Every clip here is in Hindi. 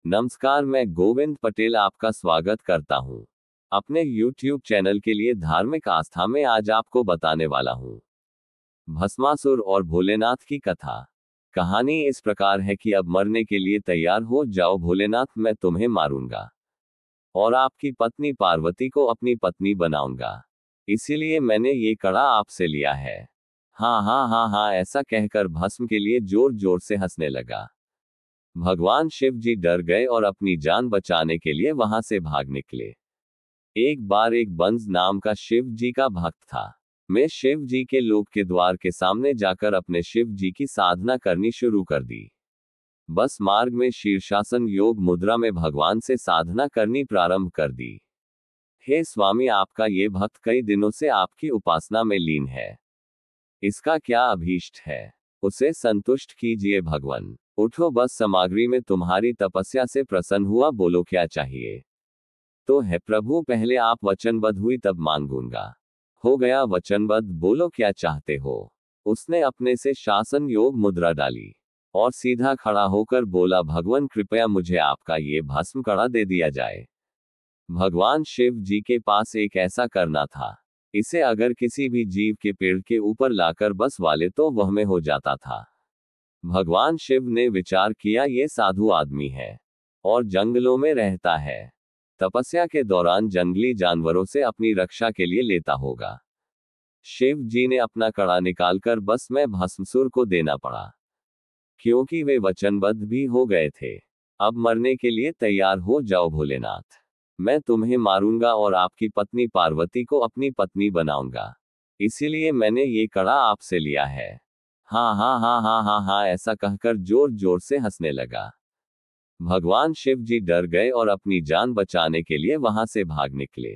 नमस्कार, मैं गोविंद पटेल आपका स्वागत करता हूं। अपने YouTube चैनल के लिए धार्मिक आस्था में आज आपको बताने वाला हूं भस्मासुर और भोलेनाथ की कथा। कहानी इस प्रकार है कि अब मरने के लिए तैयार हो जाओ भोलेनाथ, मैं तुम्हें मारूंगा और आपकी पत्नी पार्वती को अपनी पत्नी बनाऊंगा, इसीलिए मैंने ये कड़ा आपसे लिया है। हाँ हाँ हाँ हाँ, ऐसा कहकर भस्म के लिए जोर जोर से हंसने लगा। भगवान शिव जी डर गए और अपनी जान बचाने के लिए वहां से भाग निकले। एक बार एक बंज नाम का शिव जी का भक्त था। मैं शिव जी के लोक के द्वार के सामने जाकर अपने शिव जी की साधना करनी शुरू कर दी। बस मार्ग में शीर्षासन योग मुद्रा में भगवान से साधना करनी प्रारंभ कर दी। हे स्वामी, आपका ये भक्त कई दिनों से आपकी उपासना में लीन है। इसका क्या अभीष्ट है, उसे संतुष्ट कीजिए भगवान। उठो, बस सामग्री में तुम्हारी तपस्या से प्रसन्न हुआ, बोलो क्या चाहिए। तो है प्रभु, पहले आप वचनबद्ध हुई तब मांगूंगा। हो गया वचनबद्ध, बोलो क्या चाहते हो। उसने अपने से शासन योग मुद्रा डाली और सीधा खड़ा होकर बोला, भगवान कृपया मुझे आपका ये भस्म कड़ा दे दिया जाए। भगवान शिव जी के पास एक ऐसा करना था, इसे अगर किसी भी जीव के पेड़ के ऊपर लाकर बस वाले तो वह में हो जाता था। भगवान शिव ने विचार किया, ये साधु आदमी है और जंगलों में रहता है, तपस्या के दौरान जंगली जानवरों से अपनी रक्षा के लिए लेता होगा। शिव जी ने अपना कड़ा निकालकर बस में भस्मासुर को देना पड़ा, क्योंकि वे वचनबद्ध भी हो गए थे। अब मरने के लिए तैयार हो जाओ भोलेनाथ, मैं तुम्हें मारूंगा और आपकी पत्नी पार्वती को अपनी पत्नी बनाऊंगा, इसीलिए मैंने ये कड़ा आपसे लिया है। हाँ हाँ हाँ हाँ हाँ हाँ, ऐसा कहकर जोर जोर से हंसने लगा। भगवान शिव जी डर गए और अपनी जान बचाने के लिए वहां से भाग निकले।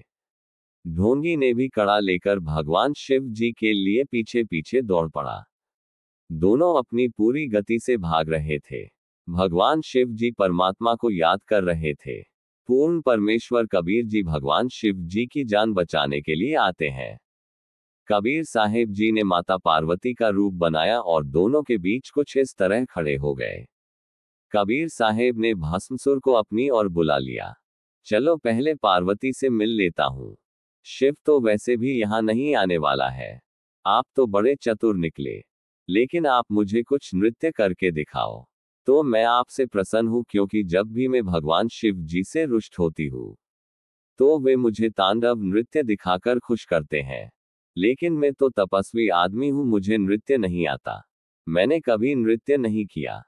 ढोंगी ने भी कड़ा लेकर भगवान शिव जी के लिए पीछे पीछे दौड़ पड़ा। दोनों अपनी पूरी गति से भाग रहे थे। भगवान शिव जी परमात्मा को याद कर रहे थे। पूर्ण परमेश्वर कबीर जी भगवान शिव जी की जान बचाने के लिए आते हैं। कबीर साहेब जी ने माता पार्वती का रूप बनाया और दोनों के बीच कुछ इस तरह खड़े हो गए। कबीर साहेब ने भस्मासुर को अपनी ओर बुला लिया। चलो पहले पार्वती से मिल लेता हूँ। शिव तो वैसे भी यहाँ नहीं आने वाला है। आप तो बड़े चतुर निकले, लेकिन आप मुझे कुछ नृत्य करके दिखाओ तो मैं आपसे प्रसन्न हूँ, क्योंकि जब भी मैं भगवान शिव जी से रुष्ट होती हूँ तो वे मुझे तांडव नृत्य दिखाकर खुश करते हैं। लेकिन मैं तो तपस्वी आदमी हूं, मुझे नृत्य नहीं आता। मैंने कभी नृत्य नहीं किया।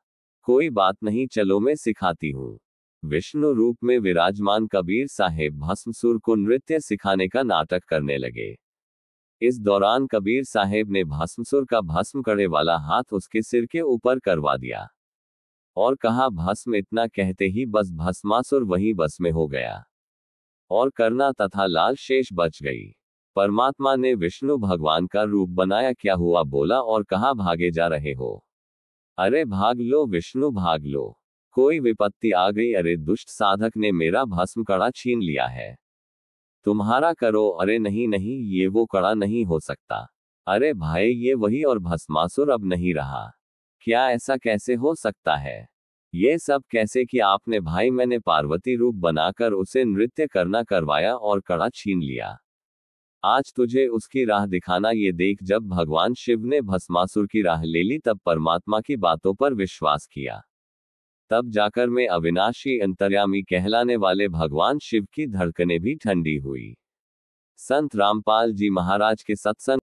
कोई बात नहीं, चलो मैं सिखाती हूँ। विष्णु रूप में विराजमान कबीर साहेब भस्मासुर को नृत्य सिखाने का नाटक करने लगे। इस दौरान कबीर साहेब ने भस्मासुर का भस्म कड़े वाला हाथ उसके सिर के ऊपर करवा दिया और कहा भस्म। इतना कहते ही बस भस्मासुर वहीं बस में हो गया और करना तथा लाल शेष बच गई। परमात्मा ने विष्णु भगवान का रूप बनाया, क्या हुआ बोला और कहा भागे जा रहे हो। अरे भाग लो विष्णु, भाग लो, कोई विपत्ति आ गई। अरे दुष्ट साधक ने मेरा भस्म कड़ा छीन लिया है, तुम्हारा करो। अरे नहीं नहीं, ये वो कड़ा नहीं हो सकता। अरे भाई, ये वही और भस्मासुर अब नहीं रहा। क्या ऐसा कैसे हो सकता है? ये सब कैसे कि आपने भाई, मैंने पार्वती रूप बनाकर उसे नृत्य करना करवाया और कड़ा छीन लिया। आज तुझे उसकी राह दिखाना। ये देख, जब भगवान शिव ने भस्मासुर की राह ले ली तब परमात्मा की बातों पर विश्वास किया। तब जाकर मैं अविनाशी अंतर्यामी कहलाने वाले भगवान शिव की धड़कनें भी ठंडी हुई। संत रामपाल जी महाराज के सत्संग